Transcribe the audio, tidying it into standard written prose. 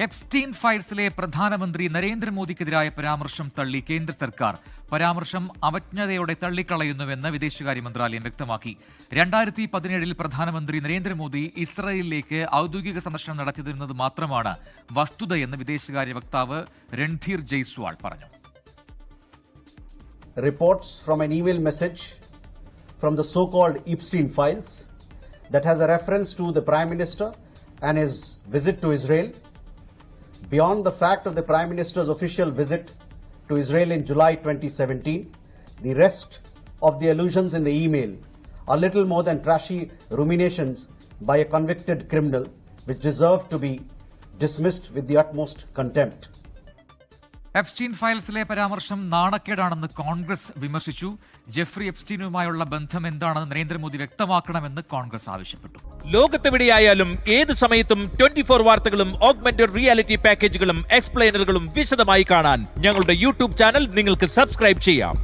Epstein ഫയൽസിലെ പ്രധാനമന്ത്രി നരേന്ദ്രമോദിക്കെതിരായ പരാമർശം തള്ളി കേന്ദ്ര സർക്കാർ. പരാമർശം അവജ്ഞതയോടെ തള്ളിക്കളയുന്നുവെന്ന് വിദേശകാര്യ മന്ത്രാലയം വ്യക്തമാക്കി. 2017 പ്രധാനമന്ത്രി നരേന്ദ്രമോദി ഇസ്രയേലിലേക്ക് ഔദ്യോഗിക സന്ദർശനം നടത്തിയിരുന്നത് മാത്രമാണ് വസ്തുതയെന്ന് വിദേശകാര്യ വക്താവ് രൺധീർ ജയ്സ്വാൾ പറഞ്ഞു. Reports from an email message from the so-called Epstein files that has a reference to the Prime Minister and his visit to Israel. Beyond the fact of the Prime Minister's official visit to Israel in July 2017, the rest of the allusions in the email are little more than trashy ruminations by a convicted criminal which deserve to be dismissed with the utmost contempt. Epstein ഫയൽസിലെ പരാമർശം നാണക്കേടാണെന്ന് കോൺഗ്രസ് വിമർശിച്ചു. Jeffrey എപ്സ്റ്റീനുമായുള്ള ബന്ധം എന്താണെന്ന് നരേന്ദ്രമോദി വ്യക്തമാക്കണമെന്ന് കോൺഗ്രസ് ആവശ്യപ്പെട്ടു. ലോകത്തെവിടെയായാലും ഏത് സമയത്തും 24 വാർത്തകളും ഓഗ്മെന്റഡ് റിയാലിറ്റി പാക്കേജുകളും എക്സ്പ്ലെയിനറുകളും വിശദമായി കാണാൻ ഞങ്ങളുടെ യൂട്യൂബ് ചാനൽ നിങ്ങൾക്ക് സബ്സ്ക്രൈബ് ചെയ്യാം.